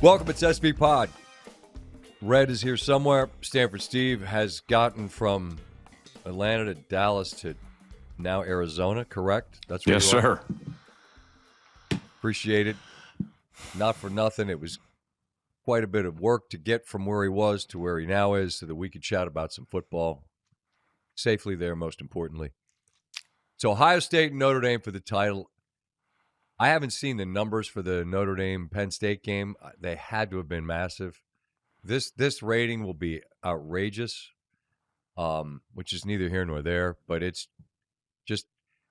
Welcome, it's SVPod. Red is here somewhere. Stanford Steve has gotten from Atlanta to Dallas to now Arizona, correct? That's right. Yes, sir. Appreciate it. Not for nothing. It was quite a bit of work to get from where he was to where he now is so that we could chat about some football safely there, most importantly. So Ohio State and Notre Dame for the title. I haven't seen the numbers for the Notre Dame-Penn State game. They had to have been massive. This rating will be outrageous, which is neither here nor there. But it's just,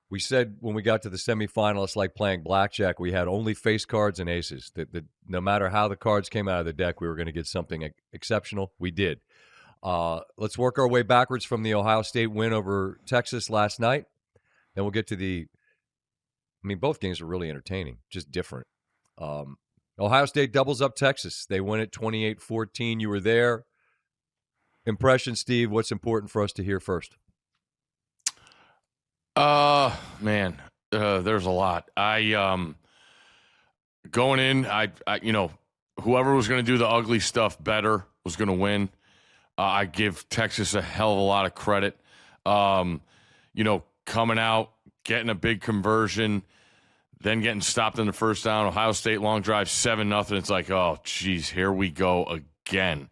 we said when we got to the semifinal, it's like playing blackjack. We had only face cards and aces. No matter how the cards came out of the deck, we were going to get something exceptional. We did. Let's work our way backwards from the Ohio State win over Texas last night. Then we'll get to both games were really entertaining, just different. Ohio State doubles up Texas. They win it 28-14. You were there. Impression, Steve, what's important for us to hear first? Man, there's a lot. Going in, whoever was going to do the ugly stuff better was going to win. I give Texas a hell of a lot of credit. Coming out, getting a big conversion, then getting stopped in the first down. Ohio State long drive, 7-0. It's like, oh, geez, here we go again.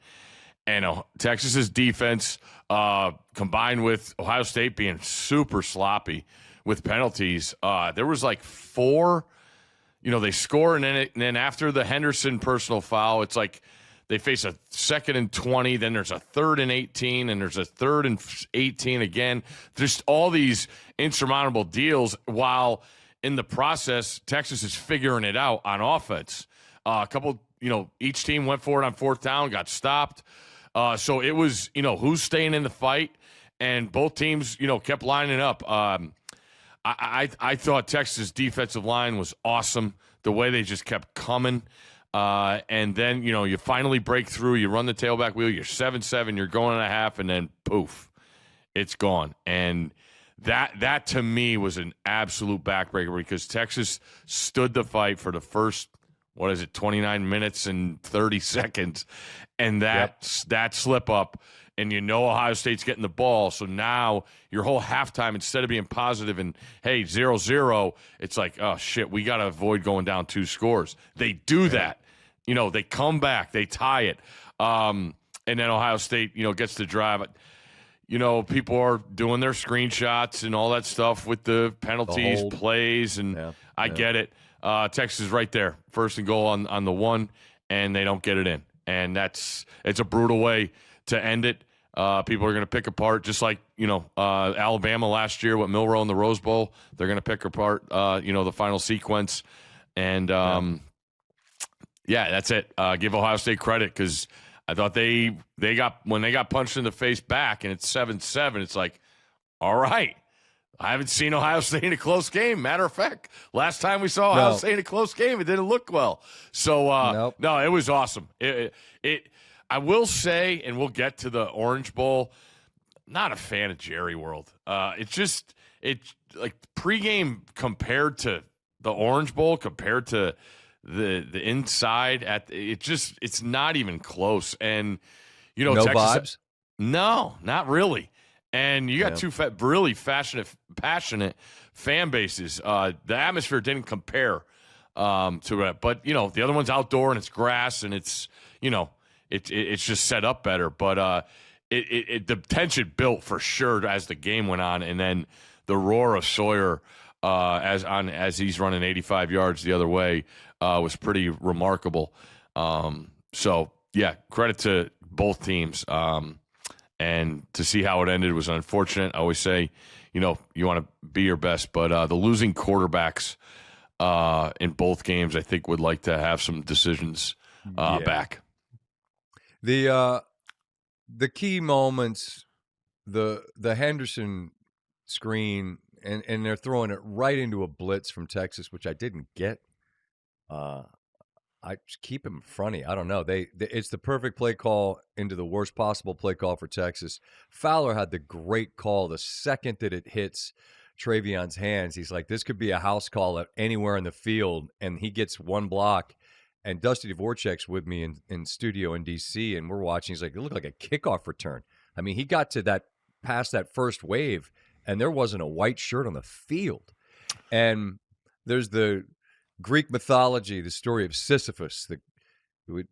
And Texas's defense, combined with Ohio State being super sloppy with penalties, there was like 4. They score, and then after the Henderson personal foul, it's like they face a 2nd and 20, then there's a 3rd and 18, and there's a 3rd and 18 again. Just all these insurmountable deals while in the process, Texas is figuring it out on offense. A couple, each team went for it on 4th down, got stopped. So it was, who's staying in the fight, and both teams, kept lining up. I thought Texas' defensive line was awesome, the way they just kept coming. And then, you finally break through, you run the tailback wheel, you're 7-7, you're going and a half, and then poof, it's gone. And that to me was an absolute backbreaker because Texas stood the fight for the first, 29 minutes and 30 seconds. And that slip up, and Ohio State's getting the ball. So now your whole halftime, instead of being positive and, hey, 0-0, it's like, oh, shit, we got to avoid going down 2 scores. They do that. They come back, they tie it. And then Ohio State, gets the drive. People are doing their screenshots and all that stuff with the penalties, plays, and I get it. Texas is right there, 1st and goal on the 1, and they don't get it in. And it's a brutal way to end it. People are going to pick apart, just like, Alabama last year with Milroe in the Rose Bowl. They're going to pick apart, the final sequence. And, that's it. Give Ohio State credit because I thought when they got punched in the face back and it's 7-7, it's like, all right. I haven't seen Ohio State in a close game. Matter of fact, last time we saw Ohio State in a close game, it didn't look well. So, no, it was awesome. I will say, and we'll get to the Orange Bowl, not a fan of Jerry World. It's like pregame compared to the Orange Bowl, compared to the inside it's not even close. And no Texas vibes. No, not really. And you got 2 really passionate fan bases. The atmosphere didn't compare to it, but the other one's outdoor and it's grass and it's it's just set up better. But the tension built for sure as the game went on, and then the roar of Sawyer as he's running 85 yards the other way was pretty remarkable. So credit to both teams. And to see how it ended was unfortunate. I always say, you want to be your best, but the losing quarterbacks in both games, I think, would like to have some decisions back. The key moments, the Henderson screen, and they're throwing it right into a blitz from Texas, which I didn't get. I just keep him funny. I don't know. It's the perfect play call into the worst possible play call for Texas. Fowler had the great call the second that it hits Travion's hands. He's like, this could be a house call anywhere in the field, and he gets one block, and Dusty Dvorak's with me in studio in D.C., and we're watching. He's like, it looked like a kickoff return. I mean, he got to past that first wave, and there wasn't a white shirt on the field. And there's the Greek mythology, the story of Sisyphus.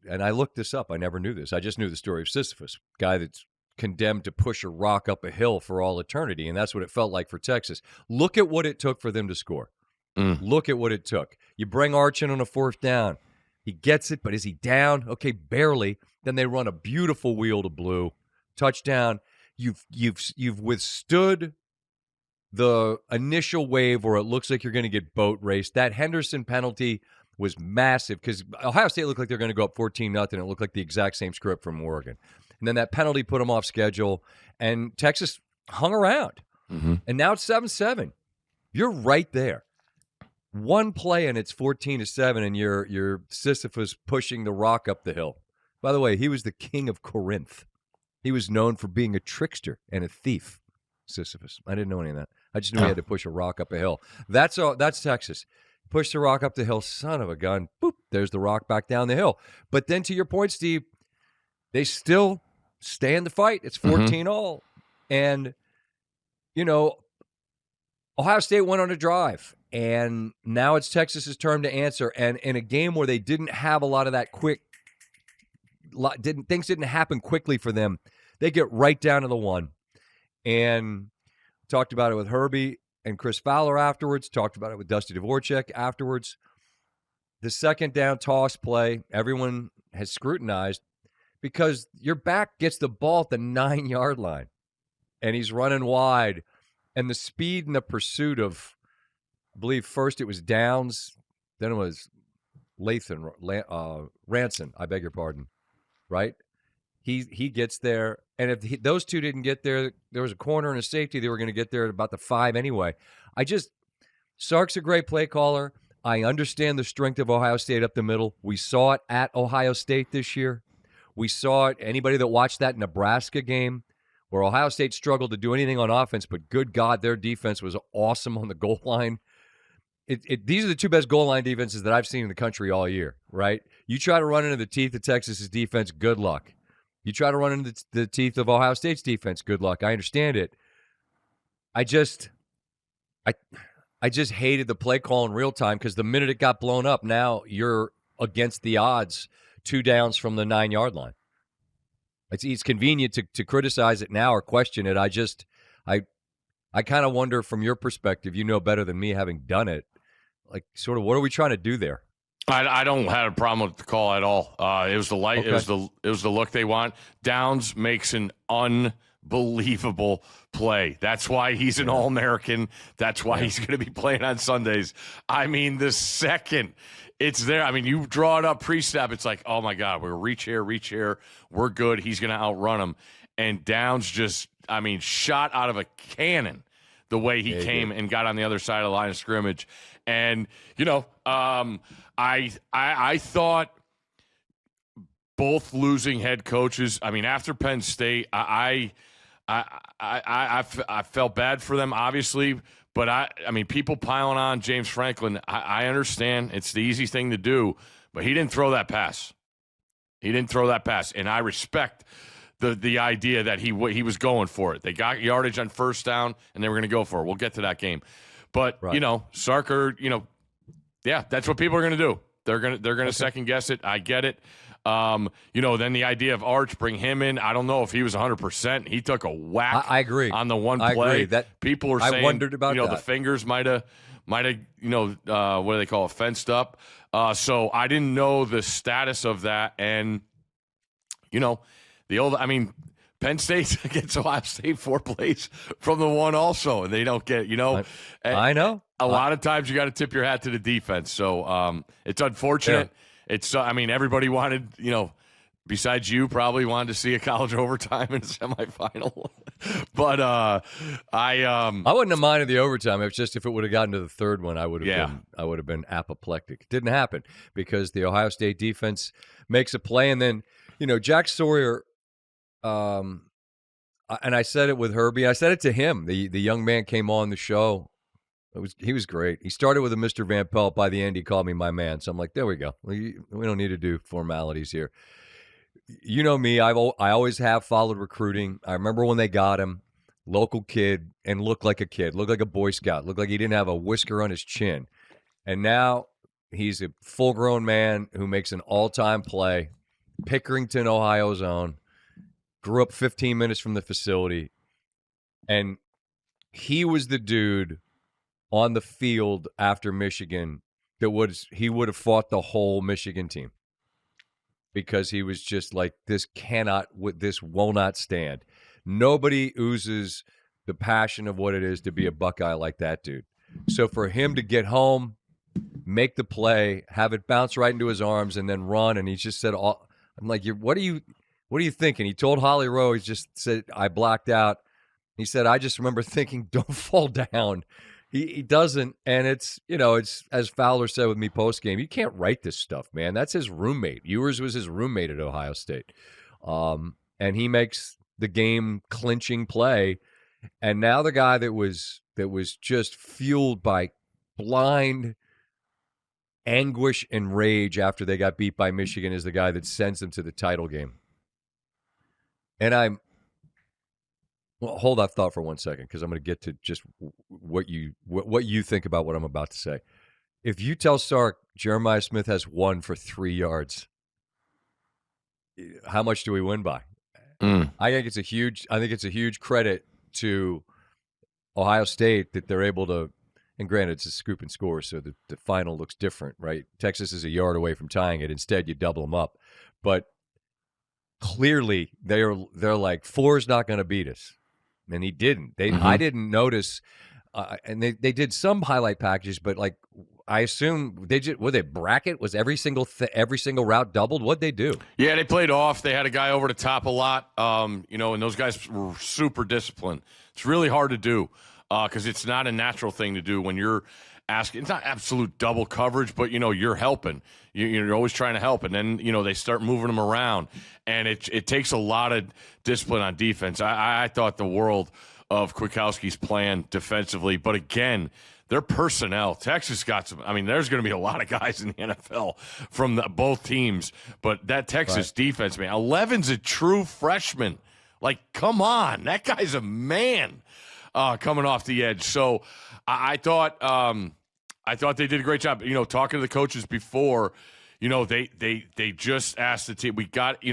And I looked this up. I never knew this. I just knew the story of Sisyphus, guy that's condemned to push a rock up a hill for all eternity, and that's what it felt like for Texas. Look at what it took for them to score. Look at what it took. You bring Arch in on a 4th down. He gets it, but is he down? Okay, barely. Then they run a beautiful wheel to blue. Touchdown. You've withstood the initial wave where it looks like you're going to get boat raced. That Henderson penalty was massive because Ohio State looked like they're going to go up 14-0. It looked like the exact same script from Oregon. And then that penalty put them off schedule, and Texas hung around. And now it's 7-7. You're right there. One play and it's 14-7, and you're Sisyphus pushing the rock up the hill. By the way, he was the king of Corinth. He was known for being a trickster and a thief. Sisyphus. I didn't know any of that. I just knew he had to push a rock up a hill. That's all. That's Texas. Push the rock up the hill. Son of a gun. Boop. There's the rock back down the hill. But then to your point, Steve, they still stay in the fight. It's 14-all. And, Ohio State went on a drive. And now it's Texas's turn to answer. And in a game where they didn't have a lot of that things didn't happen quickly for them, they get right down to the one. And talked about it with Herbie and Chris Fowler afterwards, talked about it with Dusty Dvorak afterwards. The second down toss play, everyone has scrutinized because your back gets the ball at the 9-yard line, and he's running wide. And the speed and the pursuit of, I believe first it was Downs, then it was Ranson, I beg your pardon, right? He gets there, and if those two didn't get there, there was a corner and a safety. They were going to get there at about the 5 anyway. Sark's a great play caller. I understand the strength of Ohio State up the middle. We saw it at Ohio State this year. We saw it, anybody that watched that Nebraska game where Ohio State struggled to do anything on offense, but good God, their defense was awesome on the goal line. These are the two best goal line defenses that I've seen in the country all year, right? You try to run into the teeth of Texas's defense, good luck. You try to run into the teeth of Ohio State's defense, good luck. I understand it. I just hated the play call in real time because the minute it got blown up, now you're against the odds 2 downs from the 9-yard line. It's convenient to criticize it now or question it. I kind of wonder from your perspective, you know better than me having done it, like sort of what are we trying to do there? I don't have a problem with the call at all. It was the light. Okay. It was the look they want. Downs makes an unbelievable play. That's why he's an All-American. That's why he's going to be playing on Sundays. I mean, the second it's there, I mean, you draw it up pre-snap, it's like, oh my God, we're reach here, we're good. He's going to outrun him. And Downs just, shot out of a cannon the way he came and got on the other side of the line of scrimmage. And, I thought both losing head coaches, after Penn State, I felt bad for them, obviously, but people piling on James Franklin, I understand it's the easy thing to do, but he didn't throw that pass. And I respect the idea that he was going for it. They got yardage on first down, and they were going to go for it. We'll get to that game. But, Sarker, that's what people are going to do. They're going to second guess it. I get it. Then the idea of Arch, bring him in. I don't know if he was 100%. He took a whack. I agree on the one I play. Agree. That people are saying, I wondered about that. The fingers might have, what do they call it, fenced up. So I didn't know the status of that. And Penn State gets Ohio State 4 plays from the one also, and they don't get, I know. A lot of times you got to tip your hat to the defense. So it's unfortunate. Yeah. It's, everybody wanted, besides you, probably wanted to see a college overtime in a semifinal. But I wouldn't have minded the overtime. It's just if it would have gotten to the third one, I would have been apoplectic. It didn't happen because the Ohio State defense makes a play, and then Jack Sawyer. And I said it with Herbie. I said it to him. The young man came on the show He was great. He started with a Mr. Van Pelt. By the end, he called me my man. So I'm like, there we go. We don't need to do formalities here. You know me. I always have followed recruiting. I remember when they got him, local kid, and looked like a kid, looked like a Boy Scout, looked like he didn't have a whisker on his chin. And now he's a full-grown man who makes an all-time play. Pickerington, Ohio's own. Grew up 15 minutes from the facility. And he was the dude on the field after Michigan he would have fought the whole Michigan team because he was just like, this will not stand. Nobody oozes the passion of what it is to be a Buckeye like that dude. So for him to get home, make the play, have it bounce right into his arms, and then run, and he just said, I'm like, what are you thinking? He told Holly Rowe, he just said, I blacked out. He said, I just remember thinking, don't fall down. He doesn't, and it's as Fowler said with me post game, you can't write this stuff, man. That's his roommate. Ewers was his roommate at Ohio State, and he makes the game clinching play. And now the guy that was just fueled by blind anguish and rage after they got beat by Michigan is the guy that sends them to the title game. And hold that thought for 1 second, because I'm going to get to just what you think about what I'm about to say. If you tell Sark Jeremiah Smith has 1 for 3 yards, how much do we win by? I think it's a huge credit to Ohio State that they're able to. And granted, it's a scoop and score, so the final looks different, right? Texas is a yard away from tying it. Instead, you double them up, but clearly they're like, 4's not going to beat us. And he didn't. I didn't notice, and they did some highlight packages, but like I assume they bracket? Was every single route doubled? What'd they do? Yeah, they played off. They had a guy over the top a lot, and those guys were super disciplined. It's really hard to do because it's not a natural thing to do when you're asking. It's not absolute double coverage, but you're helping. You're always trying to help, and then they start moving them around, and it takes a lot of discipline on defense. I thought the world of Kwiatkowski's plan defensively, but again, their personnel. Texas got some. I mean, there's going to be a lot of guys in the NFL from both teams, but that Texas defense, man, 11's a true freshman. Like, come on, that guy's a man coming off the edge. So I thought they did a great job. Talking to the coaches before, they just asked the team. We got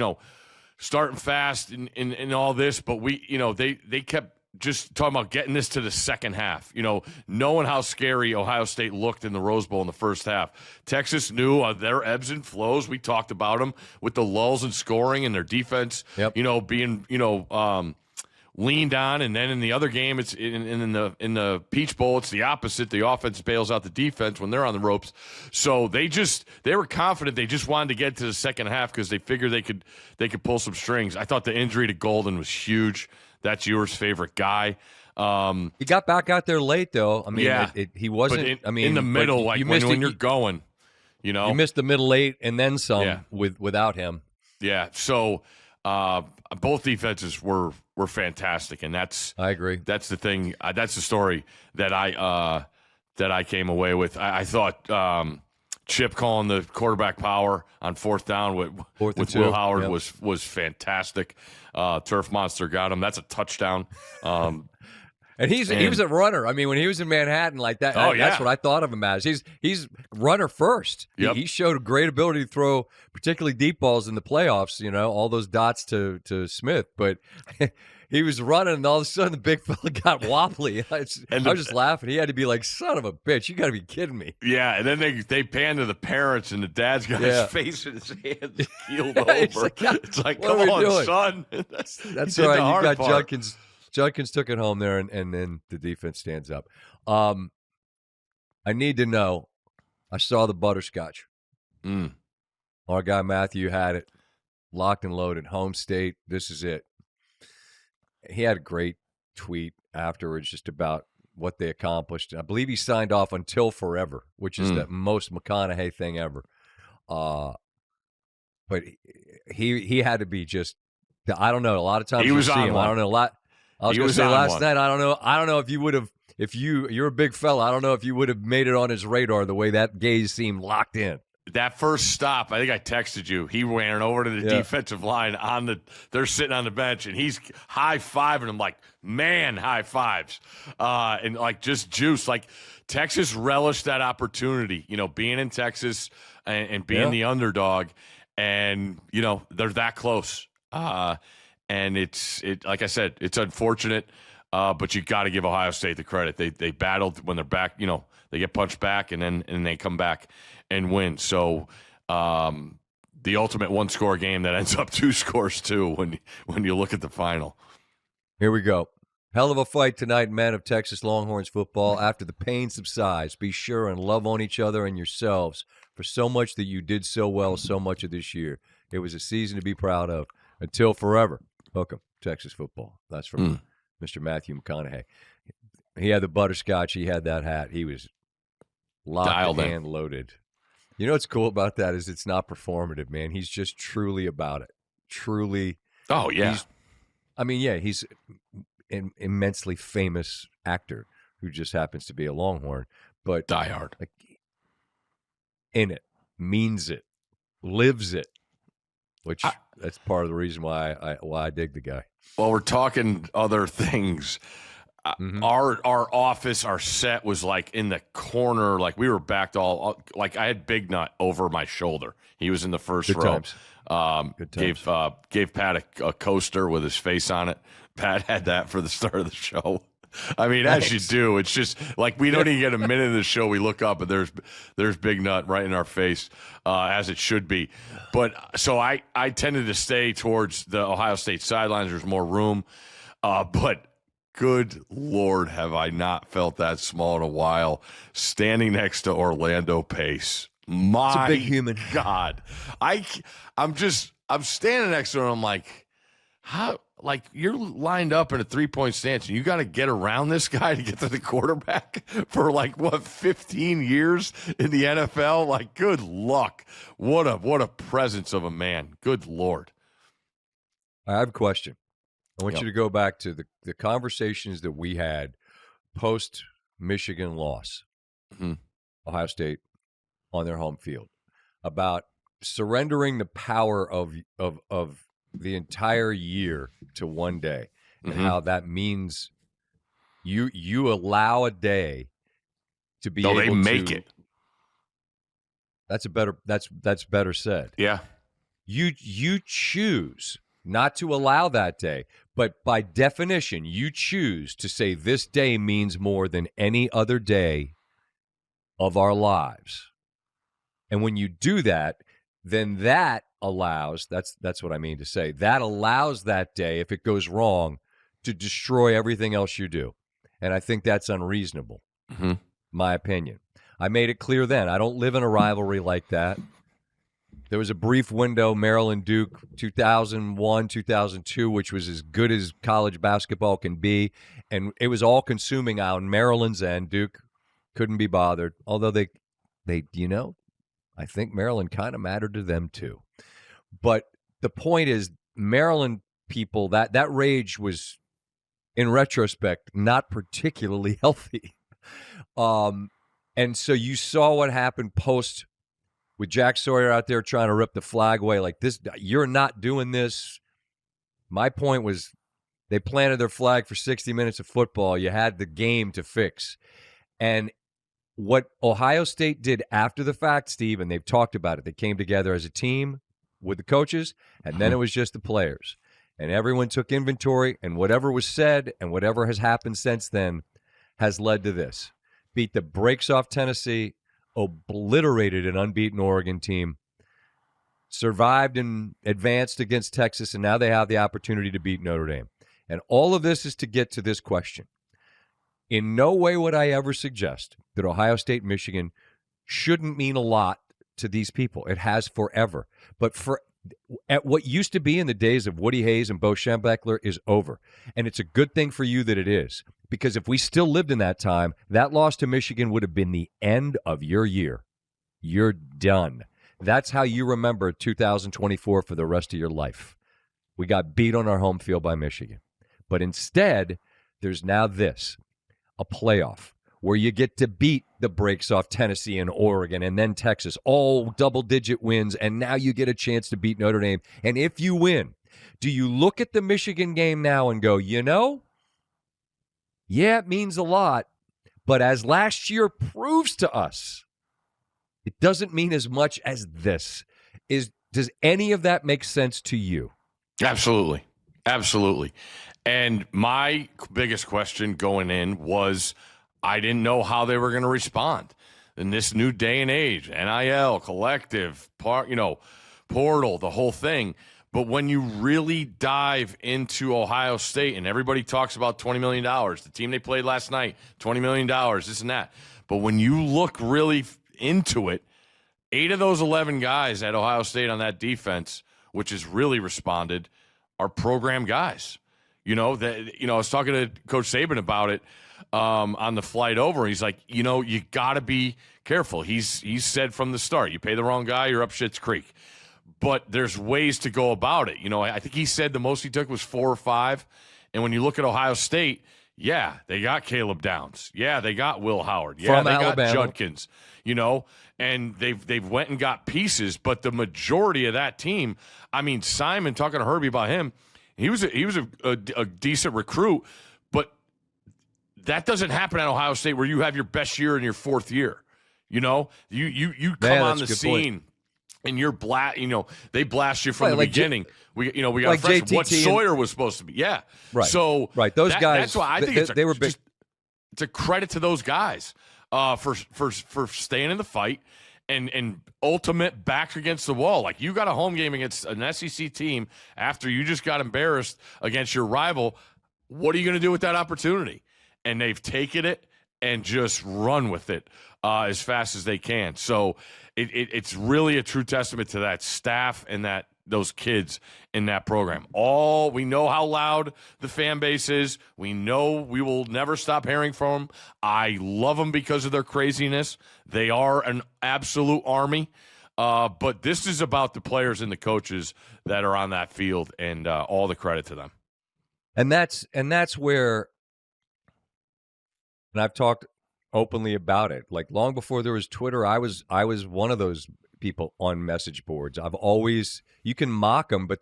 starting fast and all this, but they kept just talking about getting this to the second half. Knowing how scary Ohio State looked in the Rose Bowl in the first half. Texas knew their ebbs and flows. We talked about them with the lulls in scoring and their defense. Yep. Being leaned on, and then in the other game, it's in the Peach Bowl, it's the opposite. The offense bails out the defense when they're on the ropes. So they were confident. They just wanted to get to the second half because they figured they could pull some strings. I thought the injury to Golden was huge. That's Ewer's favorite guy. He got back out there late, though. I mean, he wasn't. In the middle, like when you're going, you missed the middle 8 and then some without him. Yeah. So both defenses were fantastic, and I agree. That's the thing. That's the story that I came away with. I thought Chip calling the quarterback power on fourth down with Will Howard was fantastic. Turf Monster got him. That's a touchdown. And he was a runner. I mean, when he was in Manhattan like that, that's what I thought of him as. He's runner first. Yep. He showed a great ability to throw particularly deep balls in the playoffs, all those dots to Smith. But he was running, and all of a sudden the big fella got wobbly. I was just laughing. He had to be like, son of a bitch, you got to be kidding me. Yeah, and then they pan to the parents, and the dad's got his face in his hands keeled over. It's like come on, doing? Son. That's right. You got Judkins. Judkins took it home there, and then the defense stands up. I need to know, I saw the butterscotch. Our guy Matthew had it locked and loaded. Home state, this is it. He had a great tweet afterwards just about what they accomplished. I believe he signed off until forever, which is the most McConaughey thing ever. But he had to be just, I don't know, a lot of times he was see on him. one. I don't know a lot. I was going to say last night, I don't know if you would have, if you're a big fella, I don't know if you would have made it on his radar the way that gaze seemed locked in. That first stop, I think I texted you. He ran over to the defensive line they're sitting on the bench, and he's high-fiving them like, man, high fives. And like just juice. Like Texas relished that opportunity, being in Texas and being the underdog. And, they're that close. And it's like I said, it's unfortunate, but you got to give Ohio State the credit. They battled when they're back, they get punched back and they come back and win. So the ultimate one-score game that ends up 2 scores too when you look at the final. Here we go. Hell of a fight tonight, men of Texas Longhorns football. After the pain subsides, be sure and love on each other and yourselves for so much that you did so well so much of this year. It was a season to be proud of until forever. Welcome, Texas football. That's from Mr. Matthew McConaughey. He had the butterscotch. He had that hat. He was locked and loaded. You know what's cool about that is it's not performative, man. He's just truly about it. Truly. Oh, yeah. He's an immensely famous actor who just happens to be a Longhorn. But diehard. Like, in it, means it, lives it, which that's part of the reason why I dig the guy. Well, we're talking other things. Our office, our set was like in the corner, like we were backed like I had Big Nut over my shoulder. He was in the first row. Good times. Gave Pat a coaster with his face on it. Pat had that for the start of the show. I mean, as you do, it's just like we don't even get a minute of the show. We look up and there's Big Nut right in our face, as it should be. But so I tended to stay towards the Ohio State sidelines. There's more room, but. Good Lord, have I not felt that small in a while, standing next to Orlando Pace. My it's a big human. God. I'm standing next to him. I'm like, how? Like, you're lined up in a 3-point stance, and you got to get around this guy to get to the quarterback for, 15 years in the NFL? Like, good luck. What a presence of a man. Good Lord. I have a question. I want you to go back to the conversations that we had post-Michigan loss, Ohio State on their home field, about surrendering the power of the entire year to one day, and how that means you allow a day to be able to. They make it. That's better said. Yeah. You choose not to allow that day, but by definition, you choose to say this day means more than any other day of our lives. And when you do that, then that allows, that's what I mean to say, that allows that day, if it goes wrong, to destroy everything else you do. And I think that's unreasonable, my opinion. I made it clear then, I don't live in a rivalry like that. There was a brief window, Maryland-Duke, 2001, 2002, which was as good as college basketball can be. And it was all-consuming on Maryland's end. Duke couldn't be bothered, although they I think Maryland kind of mattered to them too. But the point is, Maryland people, that rage was, in retrospect, not particularly healthy. And so you saw what happened post with Jack Sawyer out there trying to rip the flag away like this. You're not doing this. My point was they planted their flag for 60 minutes of football. You had the game to fix. And what Ohio State did after the fact, Steve, and they've talked about it, they came together as a team with the coaches, and then it was just the players. And everyone took inventory, and whatever was said and whatever has happened since then has led to this. Beat the brakes off Tennessee, obliterated an unbeaten Oregon team, survived and advanced against Texas, and now they have the opportunity to beat Notre Dame. And all of this is to get to this question. In no way would I ever suggest that Ohio State, Michigan shouldn't mean a lot to these people. It has forever. But at what used to be in the days of Woody Hayes and Bo Schembechler is over. And it's a good thing for you that it is. Because if we still lived in that time, that loss to Michigan would have been the end of your year. You're done. That's how you remember 2024 for the rest of your life. We got beat on our home field by Michigan. But instead, there's now this. a playoff where you get to beat the brakes off Tennessee and Oregon and then Texas, all double-digit wins, and now you get a chance to beat Notre Dame. And if you win, do you look at the Michigan game now and go, yeah, it means a lot, but as last year proves to us, it doesn't mean as much as this. Does any of that make sense to you? Absolutely. Absolutely. And my biggest question going in was I didn't know how they were going to respond in this new day and age, NIL, collective, portal, the whole thing. But when you really dive into Ohio State, and everybody talks about $20 million, the team they played last night, $20 million, this and that. But when you look really into it, 8 of those 11 guys at Ohio State on that defense, which has really responded, are program guys. I was talking to Coach Saban about it on the flight over. He's like, you got to be careful. He's said from the start, you pay the wrong guy, you're up Schitt's Creek. But there's ways to go about it. I think he said the most he took was 4 or 5. And when you look at Ohio State, yeah, they got Caleb Downs. Yeah, they got Will Howard. Yeah, from they Alabama. got Judkins. And they've went and got pieces. But the majority of that team, Simon, talking to Herbie about him, he was a decent recruit. But that doesn't happen at Ohio State where you have your best year in your 4th year. You come on the scene. Point. And you're they blast you from the beginning. We got like a freshman. JTT What Sawyer was supposed to be. Yeah. Right. So those guys. That's why I think it's a credit to those guys for staying in the fight and ultimate back against the wall. Like, you got a home game against an SEC team after you just got embarrassed against your rival. What are you going to do with that opportunity? And they've taken it and just run with it as fast as they can. So it's really a true testament to that staff and those kids in that program. We know how loud the fan base is. We know we will never stop hearing from them. I love them because of their craziness. They are an absolute army. But this is about the players and the coaches that are on that field, and all the credit to them. And that's where, and I've talked openly about it. Like, long before there was Twitter, I was one of those people on message boards. You can mock them, but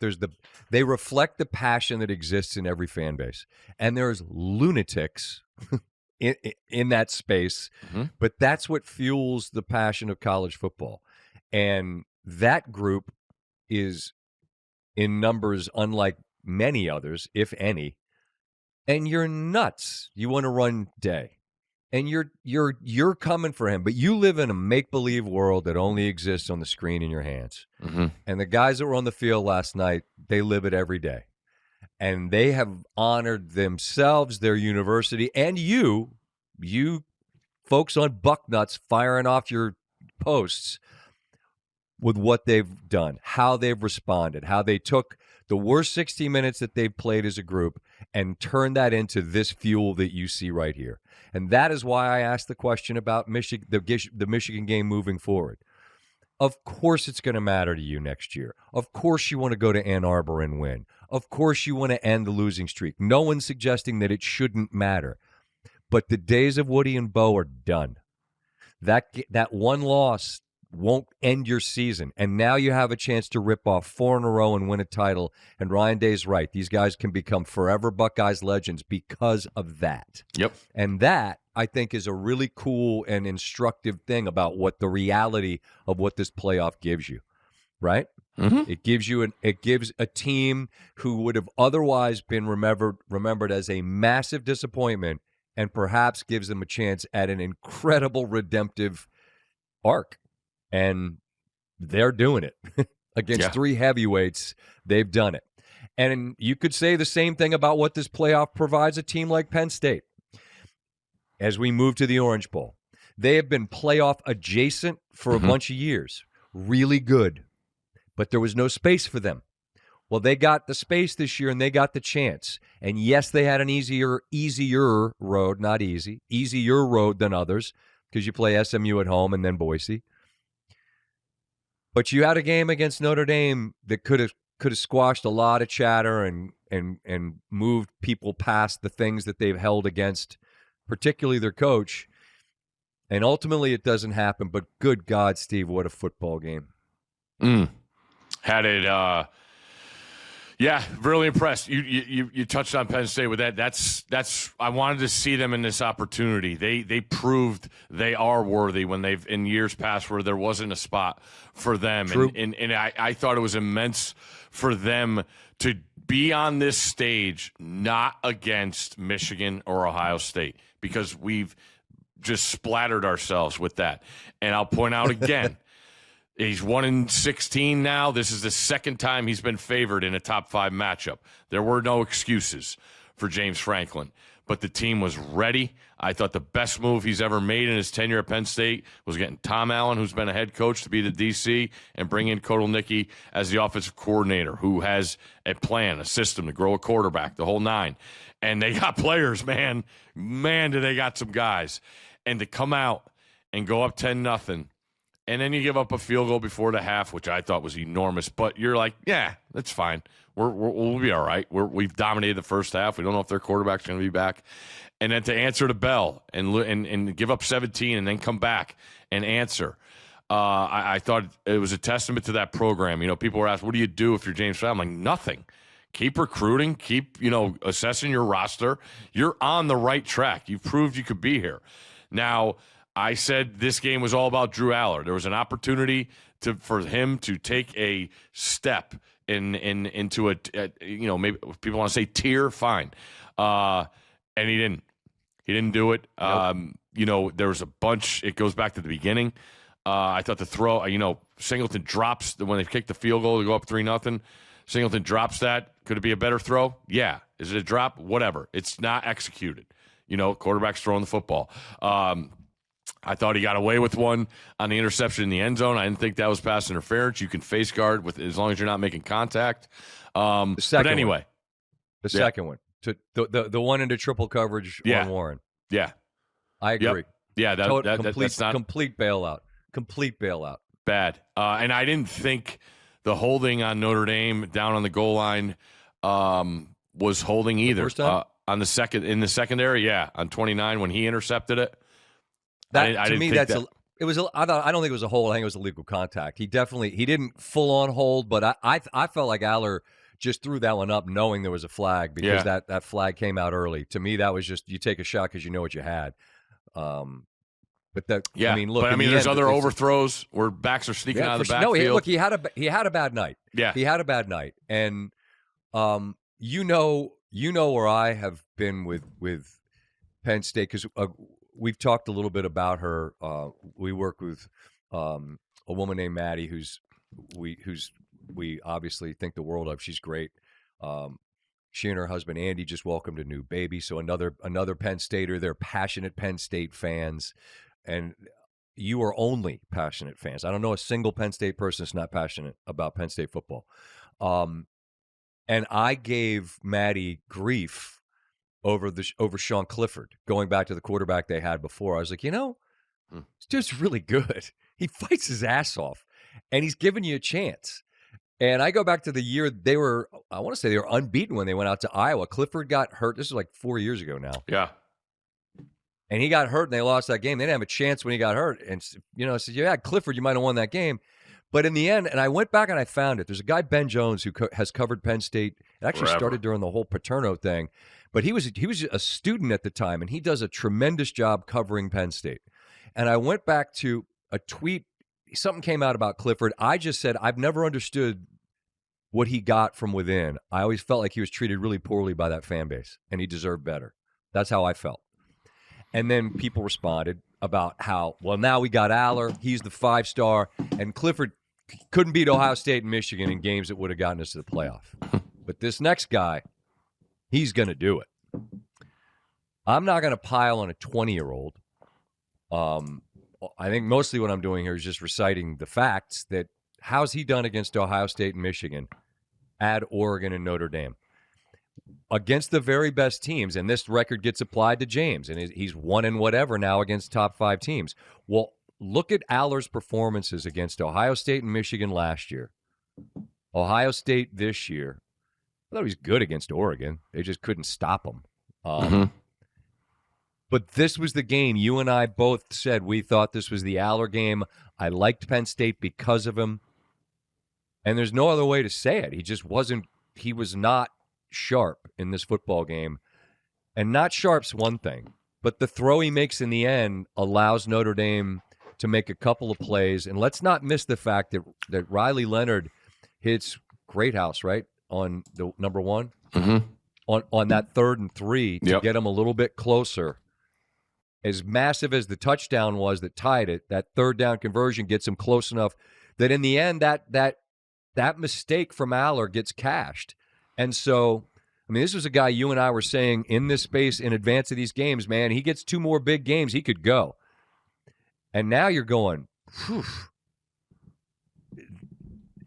they reflect the passion that exists in every fan base. And there's lunatics in that space, but that's what fuels the passion of college football. And that group is in numbers unlike many others, if any. And you're nuts. You want to run day. And you're coming for him, but you live in a make-believe world that only exists on the screen in your hands. And the guys that were on the field last night, they live it every day. And they have honored themselves, their university, and you folks on Bucknuts firing off your posts with what they've done, how they've responded, how they took the worst 60 minutes that they've played as a group and turned that into this fuel that you see right here. And that is why I asked the question about the Michigan game moving forward. Of course it's going to matter to you next year. Of course you want to go to Ann Arbor and win. Of course you want to end the losing streak. No one's suggesting that it shouldn't matter. But the days of Woody and Bo are done. That one loss won't end your season. And now you have a chance to rip off 4 in a row and win a title. And Ryan Day's right. These guys can become forever Buckeyes legends because of that. Yep. And that, I think, is a really cool and instructive thing about what the reality of what this playoff gives you, right? It gives a team who would have otherwise been remembered as a massive disappointment, and perhaps gives them a chance at an incredible redemptive arc. And they're doing it against 3 heavyweights. They've done it. And you could say the same thing about what this playoff provides a team like Penn State. As we move to the Orange Bowl, they have been playoff adjacent for a bunch of years. Really good. But there was no space for them. Well, they got the space this year, and they got the chance. And yes, they had an easier road, not easy, easier road than others, because you play SMU at home and then Boise. But you had a game against Notre Dame that could have squashed a lot of chatter and moved people past the things that they've held against particularly their coach. And ultimately it doesn't happen, but good God, Steve, what a football game. Had it, yeah, really impressed. You touched on Penn State with that. That's I wanted to see them in this opportunity. They proved they are worthy when they've in years past where there wasn't a spot for them. True. And I thought it was immense for them to be on this stage, not against Michigan or Ohio State, because we've just splattered ourselves with that. And I'll point out again, he's 1-16 now. This is the second time he's been favored in a top 5 matchup. There were no excuses for James Franklin, but the team was ready. I thought the best move he's ever made in his tenure at Penn State was getting Tom Allen, who's been a head coach, to be the DC, and bring in Kotelnicki as the offensive coordinator, who has a plan, a system to grow a quarterback, the whole 9. And they got players, man. Man, do they got some guys. And to come out and go up 10-0, and then you give up a field goal before the half, which I thought was enormous. But you're like, yeah, that's fine. We'll be all right. We've dominated the first half. We don't know if their quarterback's going to be back. And then to answer the bell and give up 17 and then come back and answer. I thought it was a testament to that program. People were asking, what do you do if you're James Franklin? I'm like, nothing. Keep recruiting. Keep, assessing your roster. You're on the right track. You've proved you could be here. Now, I said this game was all about Drew Aller. There was an opportunity for him to take a step into maybe people want to say tier, fine, and he didn't. He didn't do it. Nope. There was a bunch. It goes back to the beginning. I thought the throw. Singleton drops when they kick the field goal to go up 3-0. Singleton drops that. Could it be a better throw? Yeah. Is it a drop? Whatever. It's not executed. Quarterback's throwing the football. I thought he got away with one on the interception in the end zone. I didn't think that was pass interference. You can face guard with as long as you're not making contact. But anyway, the second one, the one into triple coverage on Warren. Yeah, I agree. Yep. Yeah, that's not complete bailout. Complete bailout. Bad. And I didn't think the holding on Notre Dame down on the goal line was holding either. First time? On the secondary, yeah, on 29 when he intercepted it. I don't think it was a hold. I think it was illegal contact. He didn't full on hold, but I felt like Aller just threw that one up knowing there was a flag because that flag came out early. To me, that was just you take a shot because you know what you had. But that, yeah. There's other overthrows where backs are sneaking out of the backfield. No, he had a bad night. Yeah, he had a bad night, and you know where I have been with Penn State because we've talked a little bit about her. We work with a woman named Natty who's we obviously think the world of. She's great. She and her husband Andy just welcomed a new baby, so another Penn Stater. They're passionate Penn State fans, and you are only passionate fans. I don't know a single Penn State person that's not passionate about Penn State football. And I gave Maddie grief over Sean Clifford, going back to the quarterback they had before. I was like, it's just really good. He fights his ass off, and he's giving you a chance. And I go back to the year they were unbeaten when they went out to Iowa. Clifford got hurt. This is like 4 years ago now. Yeah. And he got hurt, and they lost that game. They didn't have a chance when he got hurt. And, I said, yeah, Clifford, you might have won that game. But in the end, and I went back and I found it. There's a guy, Ben Jones, who has covered Penn State. It actually started during the whole Paterno thing. But he was a student at the time, and he does a tremendous job covering Penn State. And I went back to a tweet. Something came out about Clifford. I just said, I've never understood what he got from within. I always felt like he was treated really poorly by that fan base, and he deserved better. That's how I felt. And then people responded about how, well, now we got Aller. He's the 5-star, and Clifford couldn't beat Ohio State and Michigan in games that would have gotten us to the playoff. But this next guy, he's going to do it. I'm not going to pile on a 20-year-old. I think mostly what I'm doing here is just reciting the facts that how's he done against Ohio State and Michigan, at Oregon and Notre Dame, against the very best teams. And this record gets applied to James, and he's won in whatever now against top 5 teams. Well, look at Aller's performances against Ohio State and Michigan last year. Ohio State this year. I thought he was good against Oregon. They just couldn't stop him. But this was the game. You and I both said we thought this was the Aller game. I liked Penn State because of him. And there's no other way to say it. He just wasn't – he was not sharp in this football game. And not sharp's one thing. But the throw he makes in the end allows Notre Dame to make a couple of plays. And let's not miss the fact that Riley Leonard hits Greathouse, right, on the number one? Mm-hmm. On that 3rd and 3 to Yep. get him a little bit closer. As massive as the touchdown was that tied it, that 3rd down conversion gets him close enough that in the end that mistake from Aller gets cashed. And so, I mean, this was a guy you and I were saying in this space in advance of these games, man, he gets 2 more big games, he could go. And now you're going, whew.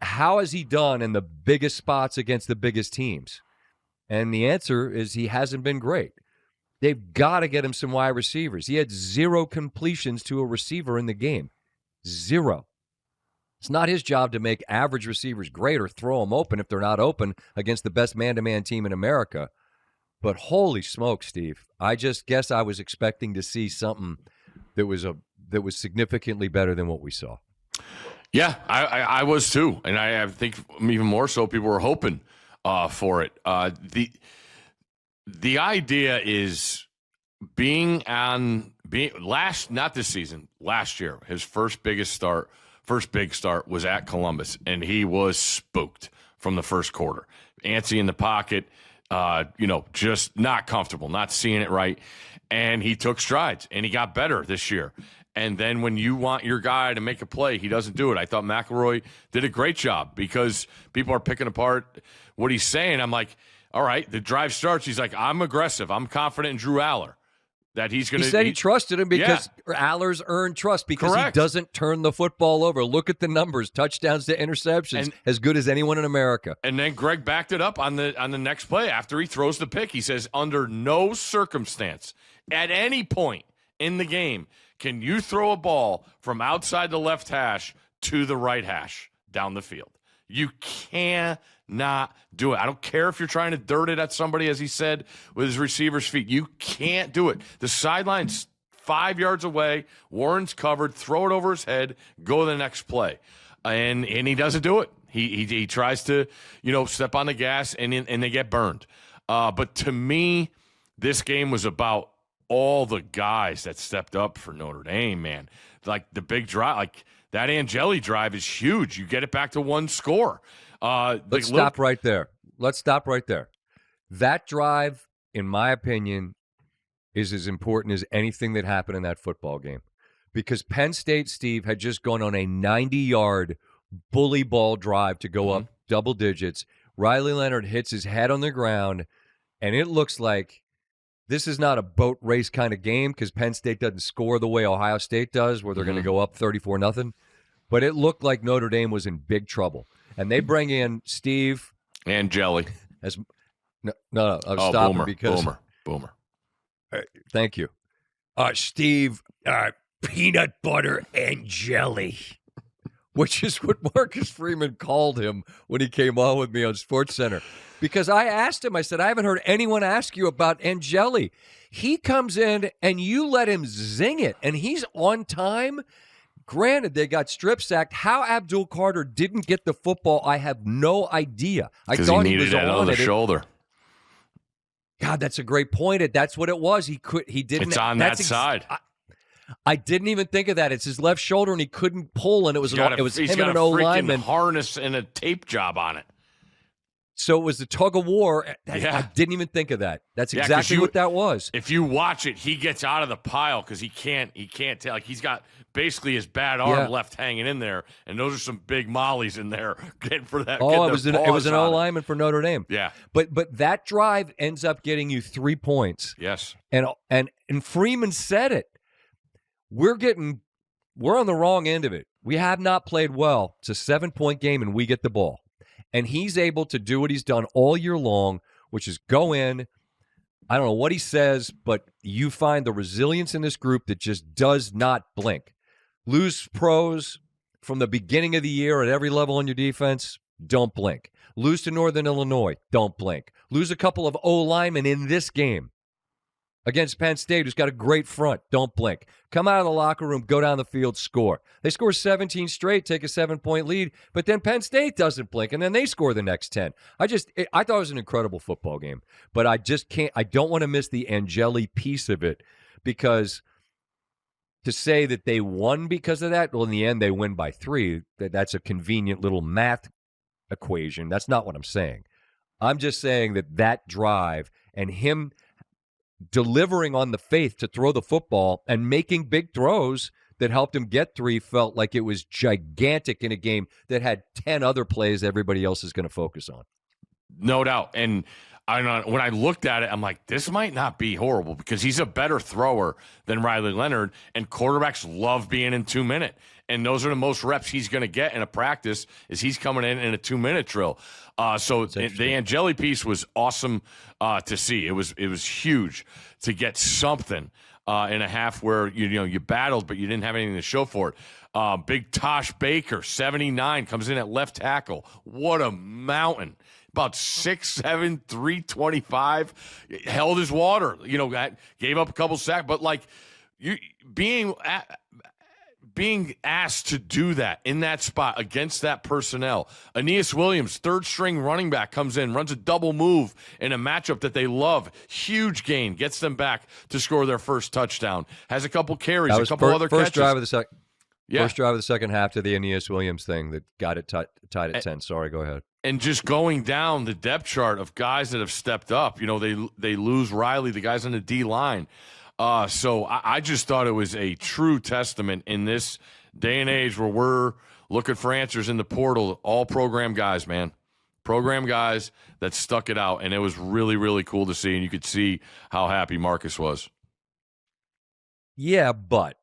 How has he done in the biggest spots against the biggest teams? And the answer is he hasn't been great. They've got to get him some wide receivers. He had 0 completions to a receiver in the game. 0. It's not his job to make average receivers great or throw them open if they're not open against the best man-to-man team in America. But holy smoke, Steve, I just guess I was expecting to see something that was significantly better than what we saw. Yeah, I was too. And I think even more so people were hoping for it. The idea is not this season, last year, his first big start was at Columbus, and he was spooked from the first quarter. Antsy in the pocket, just not comfortable, not seeing it right. And he took strides, and he got better this year. And then when you want your guy to make a play, he doesn't do it. I thought McElroy did a great job because people are picking apart what he's saying. I'm like, all right, the drive starts. He's like, I'm aggressive. I'm confident in Drew Aller that he's going to. He said he trusted him because Aller's earned trust because Correct. He doesn't turn the football over. Look at the numbers, touchdowns to interceptions, as good as anyone in America. And then Greg backed it up on the next play after he throws the pick. He says, under no circumstance, at any point in the game, can you throw a ball from outside the left hash to the right hash down the field? You cannot do it. I don't care if you're trying to dirt it at somebody, as he said, with his receiver's feet. You can't do it. The sideline's 5 yards away. Warren's covered. Throw it over his head. Go to the next play. And he doesn't do it. He tries to, step on the gas, and they get burned. But to me, this game was about all the guys that stepped up for Notre Dame, man. Like the big drive, like that Angeli drive is huge. You get it back to 1 score. Let's stop right there. That drive, in my opinion, is as important as anything that happened in that football game. Because Penn State, Steve, had just gone on a 90-yard bully ball drive to go up double digits. Riley Leonard hits his head on the ground, and it looks like this is not a boat race kind of game because Penn State doesn't score the way Ohio State does, where they're going to go up 34-0. But it looked like Notre Dame was in big trouble. And they bring in Steve. Angeli. No, I was stopping Boomer, because. Boomer. Thank you. Steve, peanut butter and jelly. Which is what Marcus Freeman called him when he came on with me on SportsCenter. Because I asked him, I said, I haven't heard anyone ask you about Angeli. He comes in and you let him zing it, and he's on time. Granted, they got strip sacked. How Abdul Carter didn't get the football, I have no idea. I thought he needed that other shoulder. God, that's a great point. That's what it was. He didn't. It's on that side. I didn't even think of that. It's his left shoulder, and he couldn't pull, and it was him and an O-lineman. Harness and a tape job on it. So it was the tug of war. I didn't even think of that. That's exactly what that was. If you watch it, he gets out of the pile because he can't tell. Like, he's got basically his bad arm left hanging in there, and those are some big mollies in there getting for that. Oh, it was an O-lineman for Notre Dame. Yeah. But that drive ends up getting you 3 points. Yes. And Freeman said it. We're on the wrong end of it. We have not played well. It's a 7-point game, and we get the ball. And he's able to do what he's done all year long, which is go in. I don't know what he says, but you find the resilience in this group that just does not blink. Lose pros from the beginning of the year at every level on your defense, don't blink. Lose to Northern Illinois, don't blink. Lose a couple of O-linemen in this game, against Penn State, who's got a great front. Don't blink. Come out of the locker room, go down the field, score. They score 17 straight, take a 7-point lead, but then Penn State doesn't blink, and then they score the next 10. I thought it was an incredible football game, but I just can't. I don't want to miss the Angeli piece of it, because to say that they won because of that, well, in the end, they win by 3. That's a convenient little math equation. That's not what I'm saying. I'm just saying that drive and him delivering on the faith to throw the football and making big throws that helped him get 3 felt like it was gigantic in a game that had 10 other plays everybody else is going to focus on. No doubt. And when I looked at it, I'm like, this might not be horrible, because he's a better thrower than Riley Leonard, and quarterbacks love being in 2-minute. And those are the most reps he's going to get in a practice, is he's coming in a 2-minute drill. So the Angeli piece was awesome to see. It was huge to get something in a half where you battled, but you didn't have anything to show for it. Big Tosh Baker, 79, comes in at left tackle. What a mountain. About 6'7", 325, held his water. Gave up a couple sacks, but being asked to do that in that spot against that personnel. Aeneas Williams, third-string running back, comes in, runs a double move in a matchup that they love. Huge gain, gets them back to score their first touchdown. Has a couple carries, a couple other catches. First drive of the second half to the Aeneas Williams thing that got it tied at 10. Sorry, go ahead. And just going down the depth chart of guys that have stepped up. They lose Riley, the guys on the D-line. So I just thought it was a true testament in this day and age where we're looking for answers in the portal. All program guys, man. Program guys that stuck it out. And it was really, really cool to see. And you could see how happy Marcus was. Yeah, but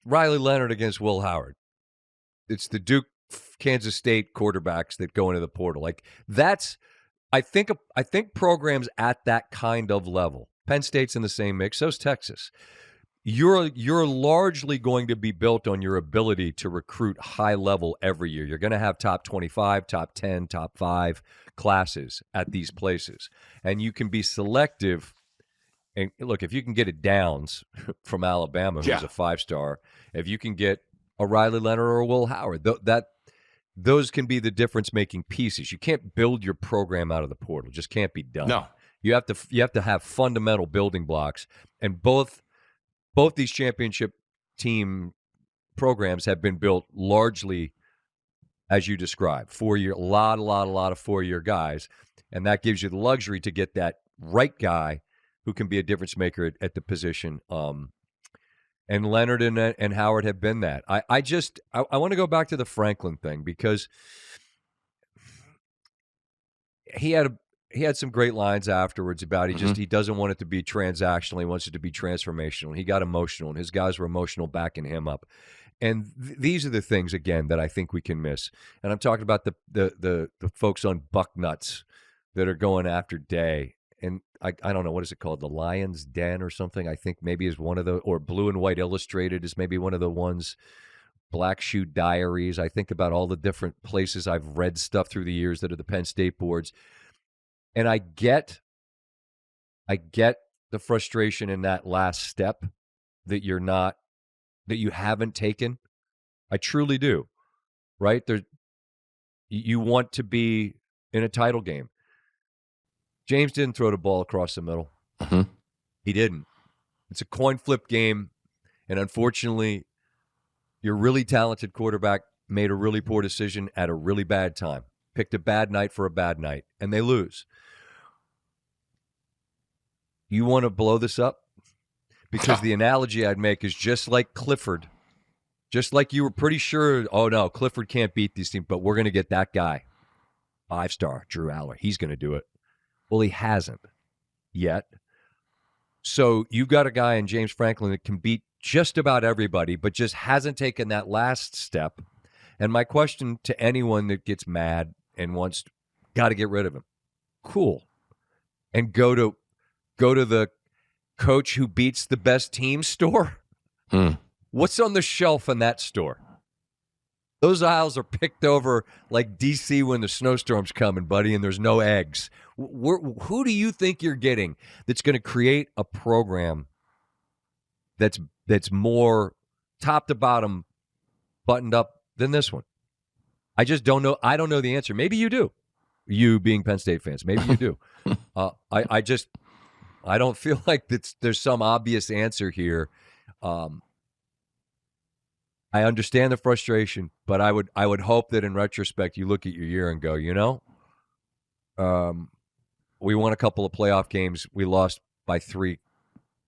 Riley Leonard against Will Howard. It's the Duke, Kansas State quarterbacks that go into the portal. I think programs at that kind of level. Penn State's in the same mix. So's Texas. You're largely going to be built on your ability to recruit high level every year. You're going to have top 25, top 10, top 5 classes at these places, and you can be selective. And look, if you can get a Downs from Alabama, who's a 5-star, if you can get a Riley Leonard or a Will Howard, those can be the difference-making pieces. You can't build your program out of the portal; it just can't be done. No, you have to have fundamental building blocks, and both these championship team programs have been built largely as you described, 4-year, a lot of 4-year guys, and that gives you the luxury to get that right guy who can be a difference maker at the position. And Leonard and Howard have been that. I want to go back to the Franklin thing, because he had some great lines afterwards about he doesn't want it to be transactional. He wants it to be transformational. He got emotional, and his guys were emotional backing him up. And these are the things, again, that I think we can miss. And I'm talking about the folks on Bucknuts that are going after Day. And I don't know, what is it called? The Lion's Den or something, I think maybe is one of the, or Blue and White Illustrated is maybe one of the ones. Black Shoe Diaries. I think about all the different places I've read stuff through the years that are the Penn State boards. And I get the frustration in that last step that you haven't taken. I truly do. Right? You want to be in a title game. James didn't throw the ball across the middle. Mm-hmm. He didn't. It's a coin flip game, and unfortunately, your really talented quarterback made a really poor decision at a really bad time. Picked a bad night for a bad night, and they lose. You want to blow this up? Because the analogy I'd make is just like Clifford. Just like you were pretty sure, oh no, Clifford can't beat these teams, but we're going to get that guy. 5-star, Drew Aller. He's going to do it. Well, he hasn't yet. So you've got a guy in James Franklin that can beat just about everybody, but just hasn't taken that last step. And my question to anyone that gets mad and got to get rid of him, cool. And go to the coach who beats the best team store. What's on the shelf in that store? Those aisles are picked over like D.C. when the snowstorm's coming, buddy, and there's no eggs. Who do you think you're getting that's going to create a program that's more top to bottom buttoned up than this one? I just don't know. I don't know the answer. Maybe you do. You being Penn State fans, maybe you do. I don't feel like there's some obvious answer here. I understand the frustration, but I would hope that in retrospect you look at your year and go, we won a couple of playoff games. We lost by 3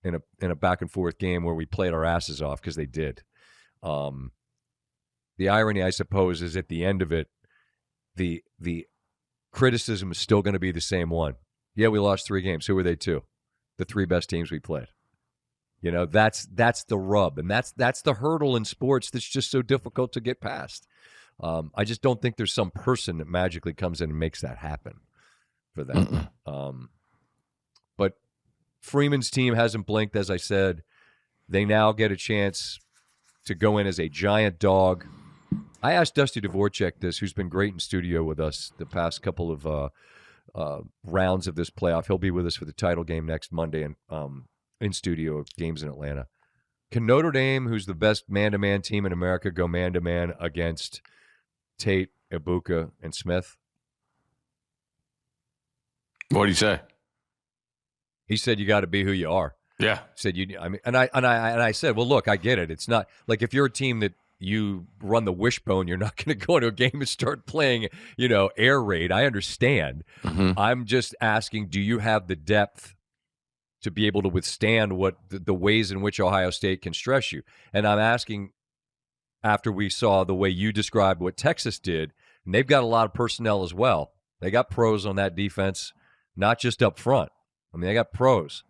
in a back and forth game where we played our asses off because they did. The irony, I suppose, is at the end of it, the criticism is still going to be the same one. Yeah, we lost 3 games. Who were they to? The 3 best teams we played. That's the rub, and that's the hurdle in sports that's just so difficult to get past. I just don't think there's some person that magically comes in and makes that happen for them. But Freeman's team hasn't blinked, as I said. They now get a chance to go in as a giant dog. I asked Dusty Dvorak this, who's been great in studio with us the past couple of rounds of this playoff. He'll be with us for the title game next Monday and in studio games in Atlanta. Can Notre Dame, who's the best man-to-man team in America, go man-to-man against Tate, Ibuka, and Smith? What did he say? He said you got to be who you are. Yeah. Said I said, well, look, I get it. It's not like if you're a team that you run the wishbone, you're not going to go into a game and start playing, air raid. I understand. Mm-hmm. I'm just asking, do you have the depth to be able to withstand what the ways in which Ohio State can stress you? And I'm asking after we saw the way you described what Texas did, and they've got a lot of personnel as well. They got pros on that defense, not just up front. I mean, they got pros.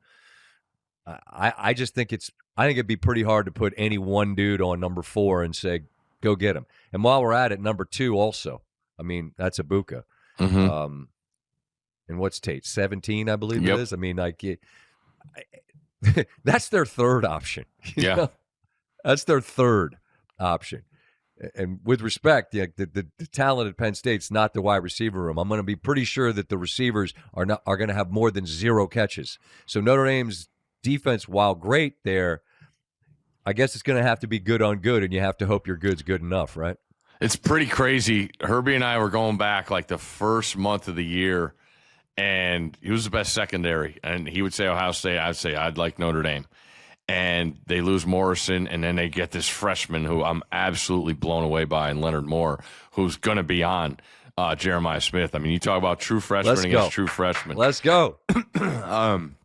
I just think I think it'd be pretty hard to put any one dude on number 4 and say, go get him. And while we're at it, number 2 also. I mean, that's Ibuka. Mm-hmm. And what's Tate? 17, I believe it is. I mean, that's their third option. Yeah. That's their third option. And with respect, the talent at Penn State's not the wide receiver room. I'm going to be pretty sure that the receivers are going to have more than 0 catches. So Notre Dame's defense, while great there, I guess it's going to have to be good on good, and you have to hope your good's good enough, right? It's pretty crazy. Herbie and I were going back like the first month of the year, and he was the best secondary. And he would say Ohio State. I'd say I'd like Notre Dame. And they lose Morrison, and then they get this freshman who I'm absolutely blown away by, and Leonard Moore, who's going to be on Jeremiah Smith. I mean, you talk about true freshmen against true freshmen. Let's go.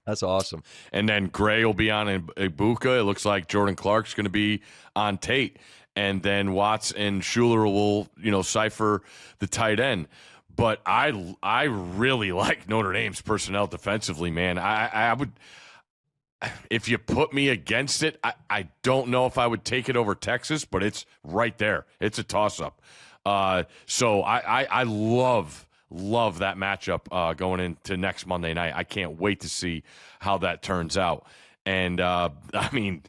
That's awesome. And then Gray will be on Ibuka. It looks like Jordan Clark's going to be on Tate. And then Watts and Schuler will, cipher the tight end. But I really like Notre Dame's personnel defensively, man. I would, if you put me against it, I don't know if I would take it over Texas, but it's right there. It's a toss-up. So I love that matchup going into next Monday night. I can't wait to see how that turns out. And, I mean,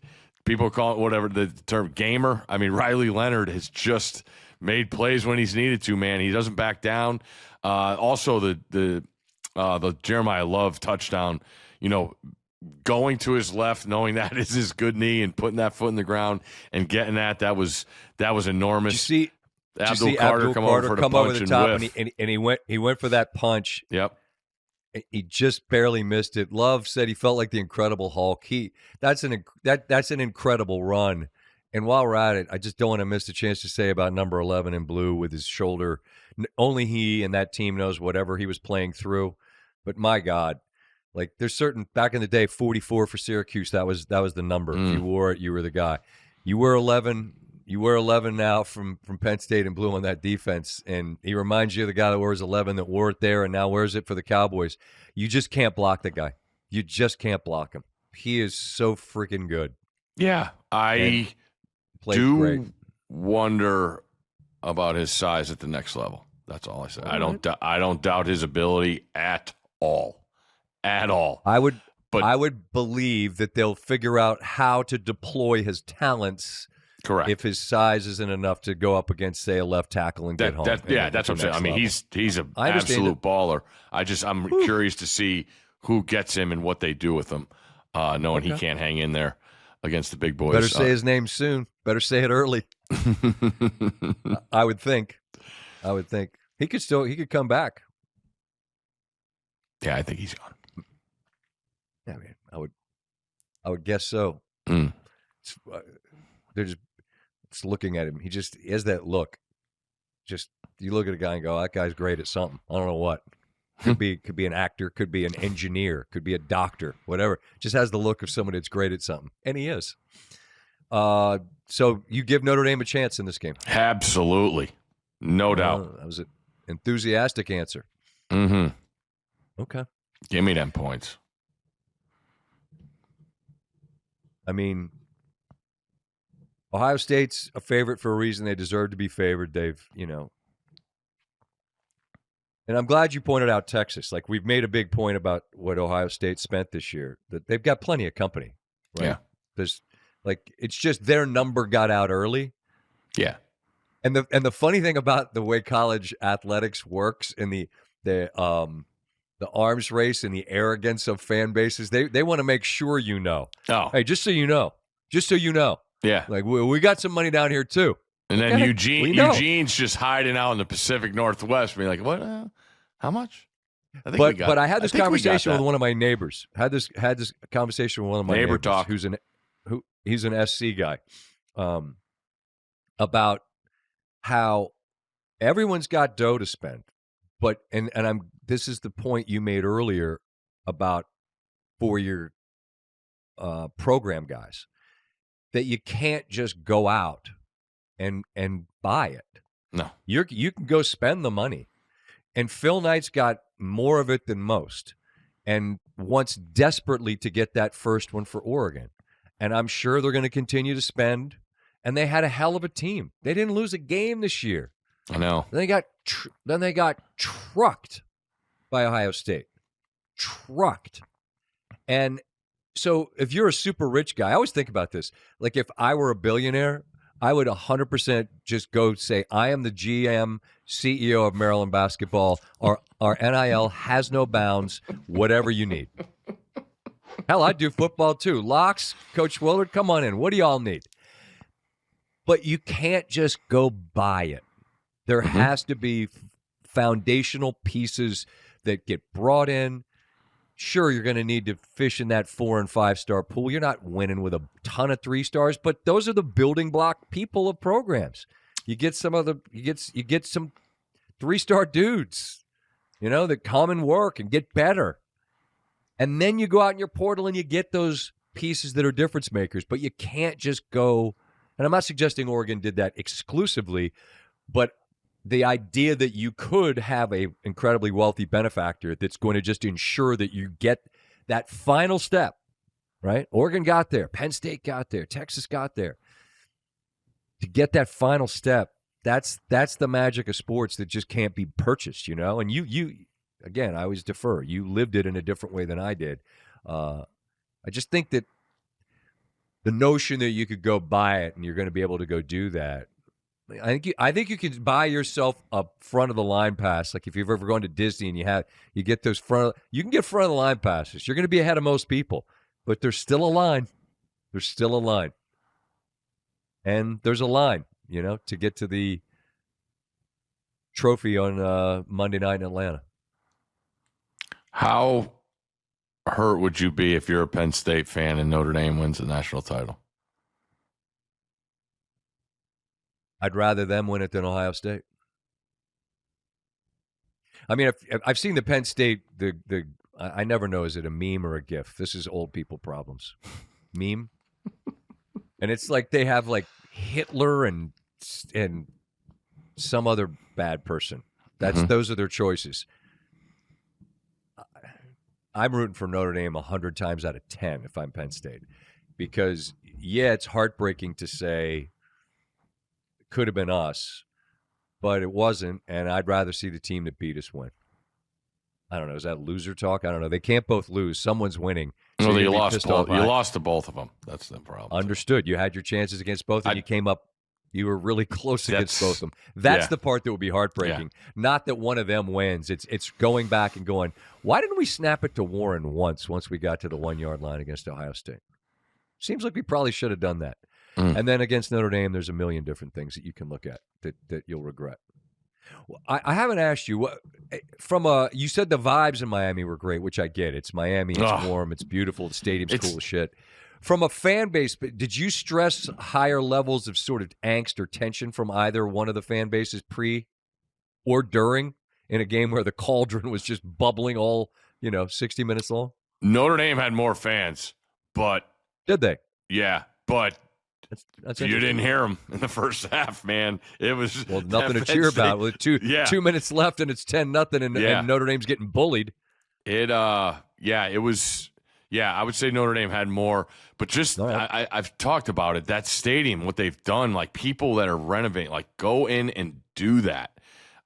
people call it whatever the term gamer. I mean, Riley Leonard has just made plays when he's needed to, man. He doesn't back down. Also, the Jeremiah Love touchdown, going to his left, knowing that is his good knee and putting that foot in the ground and getting that was enormous. Did you see Abdul Carter come over the top and he went for that punch. Yep. He just barely missed it. Love said he felt like the Incredible Hulk. That's an incredible run. And while we're at it, I just don't want to miss the chance to say about number 11 in blue with his shoulder. Only he and that team knows whatever he was playing through. But my God, like there's certain back in the day, 44 for Syracuse. That was the number. If you wore it, you were the guy. You were 11. You wear 11 now from Penn State in blue on that defense, and he reminds you of the guy that wears 11 that wore it there and now wears it for the Cowboys. You just can't block the guy. You just can't block him. He is so freaking good. Yeah, I do great. Wonder about his size at the next level. That's all I say. I don't doubt his ability at all. At all. I would believe that they'll figure out how to deploy his talents Correct. If his size isn't enough to go up against, say, a left tackle and get home. That's what I'm saying. I mean, he's an absolute baller. I'm curious to see who gets him and what they do with him, knowing he can't hang in there against the big boys. Better say his name soon. Better say it early. I would think. He could come back. Yeah, I think he's gone. I mean, I would guess so. They're just looking at him. He has that look. Just you look at a guy and go, that guy's great at something. I don't know what. Could be an actor, could be an engineer, could be a doctor, whatever. Just has the look of someone that's great at something, and he is. So you give Notre Dame a chance in this game? Absolutely, no doubt. That was an enthusiastic answer. Mm-hmm. Okay. Give me them points. I mean, Ohio State's a favorite for a reason. They deserve to be favored. And I'm glad you pointed out Texas. Like, we've made a big point about what Ohio State spent this year. That they've got plenty of company. Right? Yeah. It's just their number got out early. Yeah. And the funny thing about the way college athletics works and the arms race and the arrogance of fan bases, they want to make sure you know. Oh. Hey, just so you know. Yeah. Like, we got some money down here too. And then Eugene's just hiding out in the Pacific Northwest, being like, "What? How much?" But I had this conversation with one of my neighbors. Had this conversation with one of my neighbors, talk. He's an SC guy, about how everyone's got dough to spend, but this is the point you made earlier about for your program guys, that you can't just go out and buy it. No. You can go spend the money. And Phil Knight's got more of it than most and wants desperately to get that first one for Oregon. And I'm sure they're going to continue to spend. And they had a hell of a team. They didn't lose a game this year. I know. Then they got trucked by Ohio State. Trucked. And so if you're a super rich guy, I always think about this. Like, if I were a billionaire, I would 100% just go say, I am the GM, CEO of Maryland basketball. Our NIL has no bounds, whatever you need. Hell, I do football too. Locks, Coach Willard, come on in. What do y'all need? But you can't just go buy it. There has to be foundational pieces that get brought in. Sure, you're going to need to fish in that 4- and 5-star pool. You're not winning with a ton of 3-stars, but those are the building block people of programs. You get some 3-star dudes, that come and work and get better. And then you go out in your portal and you get those pieces that are difference makers, but you can't just go. And I'm not suggesting Oregon did that exclusively, but the idea that you could have a incredibly wealthy benefactor that's going to just ensure that you get that final step, right? Oregon got there. Penn State got there. Texas got there. To get that final step, that's the magic of sports that just can't be purchased, And you again, I always defer. You lived it in a different way than I did. I just think that the notion that you could go buy it and you're going to be able to go do that, I think you can buy yourself a front of the line pass. Like, if you've ever gone to Disney and you get those you can get front of the line passes. You're going to be ahead of most people, but there's still a line. There's still a line, and there's a line, to get to the trophy on Monday night in Atlanta. How hurt would you be if you're a Penn State fan and Notre Dame wins the national title? I'd rather them win it than Ohio State. I mean, I've seen the Penn State, I never know, is it a meme or a GIF? This is old people problems. Meme? And it's like they have like Hitler and some other bad person. Those are their choices. I'm rooting for Notre Dame 100 times out of 10 if I'm Penn State. Because, it's heartbreaking to say, could have been us, but it wasn't, and I'd rather see the team that beat us win. I don't know. Is that loser talk? I don't know. They can't both lose. Someone's winning. So Well, you're you gonna be lost pissed both. off. You lost to both of them. That's the problem. too. Understood. You had your chances against both, and you came up. You were really close against both of them. That's the part that would be heartbreaking. Not that one of them wins. It's going back and going, why didn't we snap it to Warren once we got to the 1-yard line against Ohio State? Seems like we probably should have done that. And then against Notre Dame, there's a million different things that you can look at that you'll regret. I haven't asked you you said the vibes in Miami were great, which I get. It's Miami, it's warm, it's beautiful, the stadium's cool as shit. From a fan base, did you stress higher levels of sort of angst or tension from either one of the fan bases pre or during in a game where the cauldron was just bubbling all 60 minutes long? Notre Dame had more fans, but did they? Yeah, but that's you didn't hear them in the first half, man. It was nothing to cheer about with 2 minutes left and it's 10-0 and Notre Dame's getting bullied. It was. Yeah, I would say Notre Dame had more, but just I've talked about it. That stadium, what they've done, like people that are renovating, like go in and do that.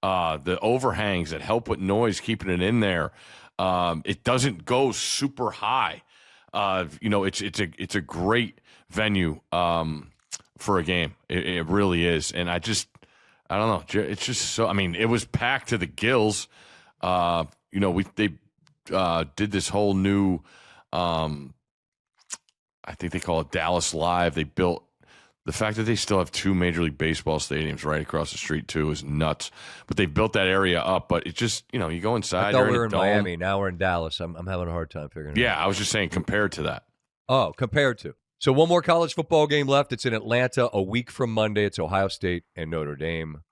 The overhangs that help with noise, keeping it in there. It doesn't go super high. It's a great venue for a game. It really is, and I don't know. It's just so. I mean, it was packed to the gills. They did this whole new. I think they call it Dallas Live. They built the fact that they still have 2 Major League Baseball stadiums right across the street too is nuts. But they built that area up. But it just you go inside. I thought we were in Miami. Now we're in Dallas. I'm having a hard time figuring it out. Yeah, I was just saying compared to that. Oh, compared to. So one more college football game left. It's in Atlanta a week from Monday. It's Ohio State and Notre Dame.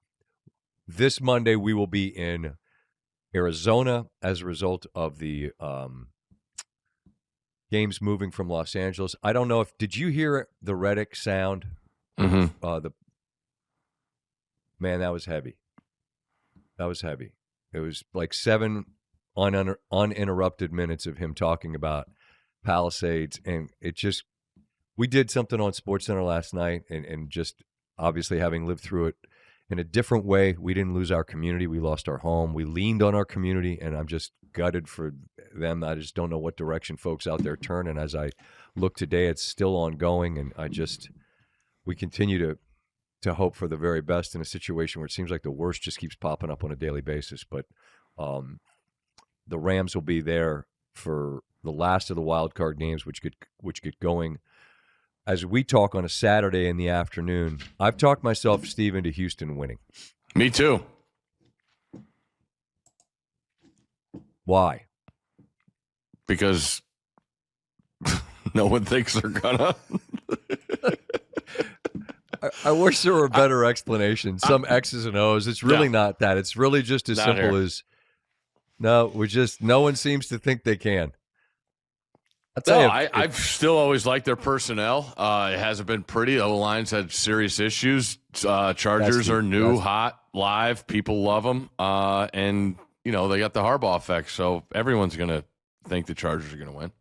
This Monday we will be in Arizona as a result of the games moving from Los Angeles. I don't know did you hear the Reddick sound? Mm-hmm. Man, that was heavy. That was heavy. It was like 7 uninterrupted minutes of him talking about Palisades, and we did something on SportsCenter last night, and just obviously having lived through it in a different way. We didn't lose our community. We lost our home. We leaned on our community, and I'm just gutted for them. I just don't know what direction folks out there turn. And as I look today, it's still ongoing, and we continue to hope for the very best in a situation where it seems like the worst just keeps popping up on a daily basis. But the Rams will be there for the last of the wild card games, which get going as we talk on a Saturday in the afternoon. I've talked myself, Steve, into Houston winning. Me too. Why? Because no one thinks they're gonna. I wish there were a better explanation. Some X's and O's. It's really not that. It's really just as simple as no one seems to think they can. I've still always liked their personnel. It hasn't been pretty. The O-line's had serious issues. Chargers are new, hot, live. People love them. And, they got the Harbaugh effect. So everyone's going to think the Chargers are going to win.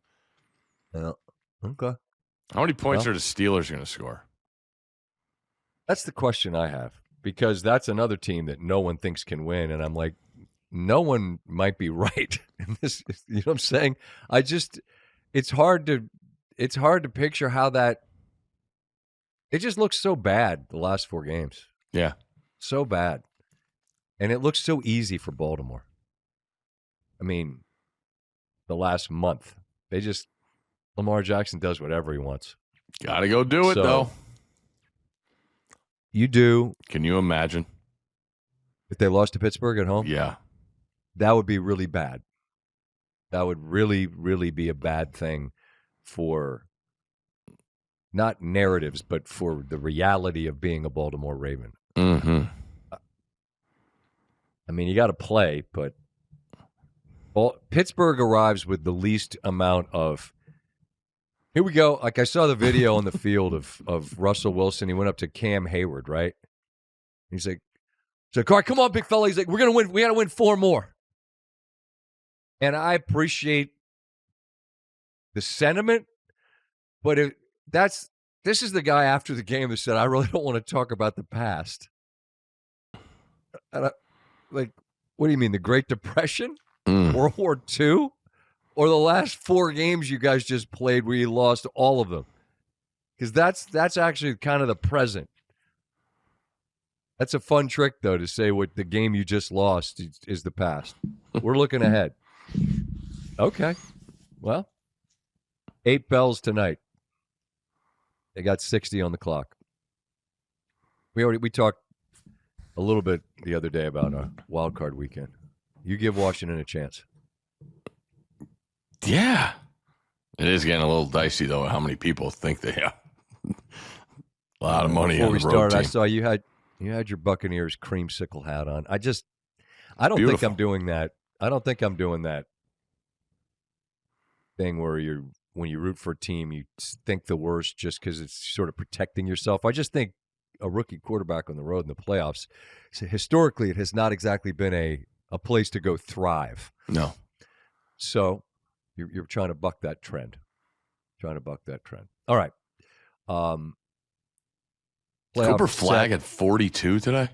Yeah. Okay. How many points are the Steelers going to score? That's the question I have, because that's another team that no one thinks can win. And I'm like, no one might be right in this. You know what I'm saying? It's hard to picture how that. It just looks so bad the last 4 games. Yeah, so bad, and it looks so easy for Baltimore. I mean, the last month Lamar Jackson does whatever he wants. Got to go do it though. You do. Can you imagine if they lost to Pittsburgh at home? Yeah, that would be really bad. That would really, really be a bad thing for not narratives, but for the reality of being a Baltimore Raven. Mm-hmm. I mean, you got to play, but Pittsburgh arrives with the least amount of. Here we go. Like I saw the video on the field of Russell Wilson. He went up to Cam Hayward, right? He's like, all right, come on, big fella. He's like, we're gonna win. We got to win 4 more. And I appreciate the sentiment, but this is the guy after the game that said, I really don't want to talk about the past. And what do you mean, the Great Depression? World War II? Or the last 4 games you guys just played where you lost all of them? Because that's actually kind of the present. That's a fun trick, though, to say what the game you just lost is the past. We're looking ahead. Okay. Well, 8 bells tonight. They got 60 on the clock. We talked a little bit the other day about a wild card weekend. You give Washington a chance. Yeah. It is getting a little dicey, though, how many people think they have a lot of money on the road Before we started, team. I saw you had your Buccaneers creamsicle hat on. I don't think I'm doing that. I don't think I'm doing that thing where when you root for a team, you think the worst just because it's sort of protecting yourself. I just think a rookie quarterback on the road in the playoffs, historically, it has not exactly been a place to go thrive. No. So you're trying to buck that trend. All right. Cooper Flagg at 42 today?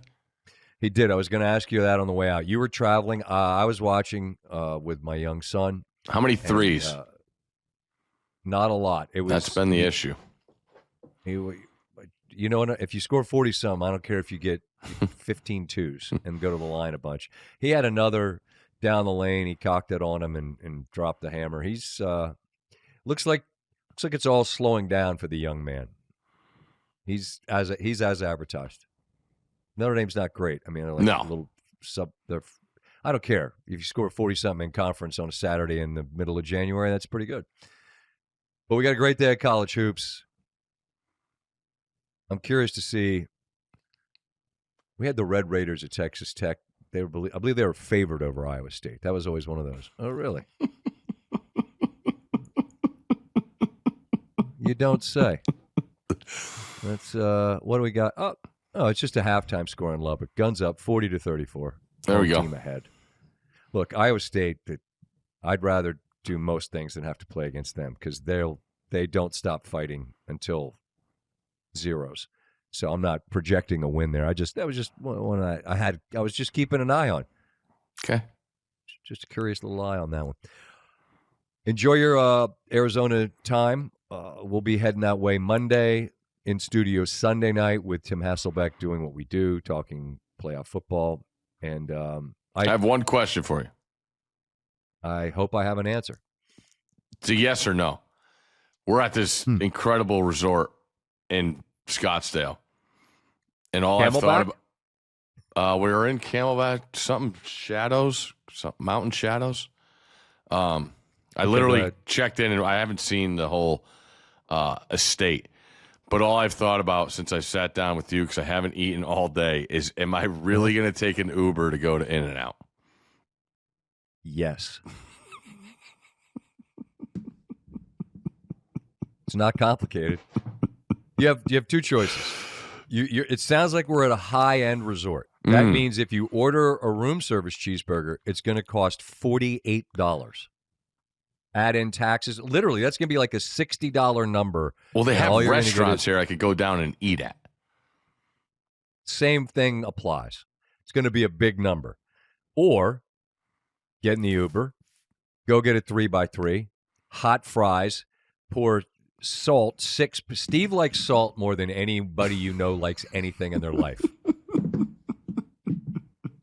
He did. I was going to ask you that on the way out. You were traveling. I was watching with my young son. How many threes? Not a lot. That's been the issue. If you score 40-some, I don't care if you get 15 twos and go to the line a bunch. He had another down the lane. He cocked it on him and dropped the hammer. He's looks like it's all slowing down for the young man. He's as advertised. Notre Dame's not great. I mean, a little sub. I don't care if you score 40-something in conference on a Saturday in the middle of January. That's pretty good. But we got a great day at college hoops. I'm curious to see. We had the Red Raiders at Texas Tech. I believe they were favored over Iowa State. That was always one of those. Oh, really? You don't say. That's what do we got? Oh, it's just a halftime score in Lubbock. Guns up, 40-34. There we go. Team ahead. Look, Iowa State. I'd rather do most things than have to play against them because they don't stop fighting until zeros. So I'm not projecting a win there. That was just one I was just keeping an eye on. Okay. Just a curious little eye on that one. Enjoy your Arizona time. We'll be heading that way Monday, in studio Sunday night with Tim Hasselbeck doing what we do, talking playoff football. And I have one question for you. I hope I have an answer. It's a yes or no. We're at this incredible resort in Scottsdale. And all I've thought about, we were in Camelback, mountain shadows. I literally checked in and I haven't seen the whole estate. But all I've thought about since I sat down with you, because I haven't eaten all day, is am I really going to take an Uber to go to In-N-Out? Yes. It's not complicated. You have two choices. It sounds like we're at a high-end resort. That means if you order a room service cheeseburger, it's going to cost $48. Add in taxes. Literally, that's going to be like a $60 number. Well, they have restaurants here I could go down and eat at. Same thing applies. It's going to be a big number. Or get in the Uber, go get a 3x3, hot fries, pour salt, Steve likes salt more than anybody you know likes anything in their life.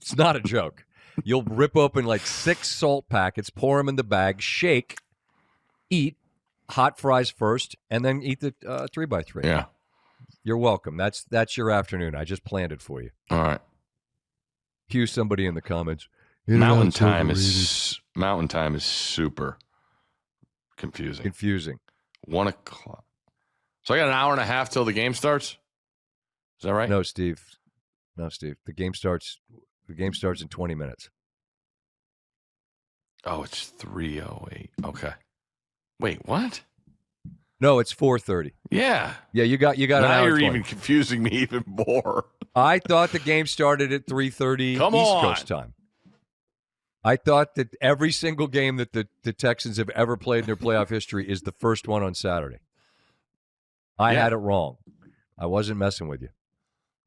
It's not a joke. You'll rip open like 6 salt packets, pour them in the bag, shake, eat hot fries first, and then eat the 3x3. Yeah. You're welcome. That's your afternoon. I just planned it for you. All right. Cue somebody in the comments. Mountain time is super confusing. 1 o'clock. So I got an hour and a half till the game starts? Is that right? No, Steve. The game starts in 20 minutes. Oh, it's 3:08. Okay. Wait, what? No, it's 4:30. Yeah. Yeah, you got an hour. Now you're 20. even confusing me even more. I thought the game started at 3:30 East Coast time. I thought that every single game that the Texans have ever played in their playoff history is the first one on Saturday. I had it wrong. I wasn't messing with you.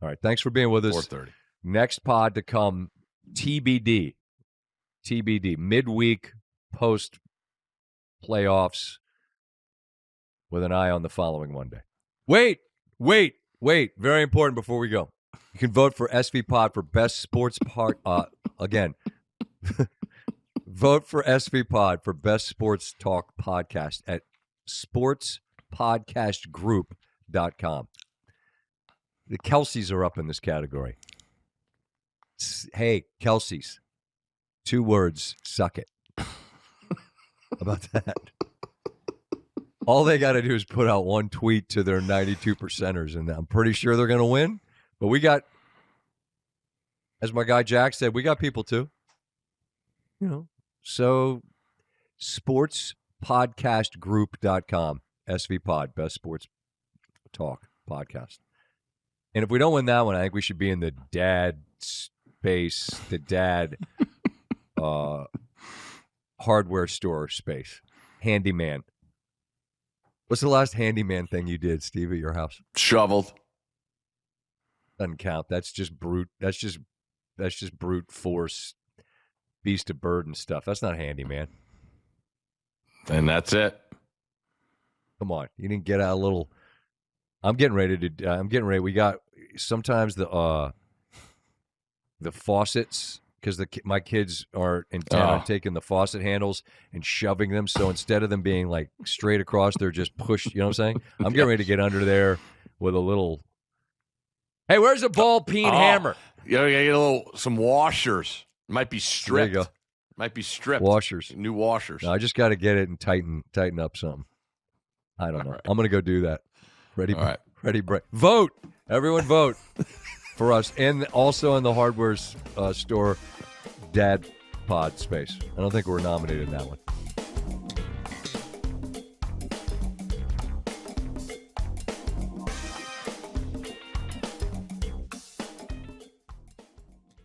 All right, thanks for being with us. 4:30. Next pod to come, TBD. TBD. Midweek post playoffs with an eye on the following Monday. Wait. Very important before we go. You can vote for SVPod for best sports part. Again, vote for SVPod for best sports talk podcast at sportspodcastgroup.com. The Kelseys are up in this category. Hey, Kelseys. 2 words, suck it. How about that? All they got to do is put out one tweet to their 92 percenters, and I'm pretty sure they're going to win. But we got, as my guy Jack said, we got people too. So sportspodcastgroup.com, SVPod, best sports talk podcast. And if we don't win that one, I think we should be in the dad space, the dad hardware store space. Handyman. What's the last handyman thing you did, Steve, at your house? Shoveled. Doesn't count. That's just brute. That's just brute force, beast of burden stuff. That's not handyman. And that's it. Come on, you didn't get out a little. I'm getting ready. We got sometimes the faucets, because my kids are intent on taking the faucet handles and shoving them. So instead of them being like straight across, they're just pushed. You know what I'm saying? I'm getting ready to get under there with a little. Hey, where's the ball peen hammer? You gotta get some washers. Might be stripped. There you go. Might be stripped. Washers. New washers. No, I just got to get it and tighten up something. I don't know. Right. I'm going to go do that. Ready, break. Vote. Everyone vote for us. And also in the hardware store dad pod space. I don't think we're nominated in that one.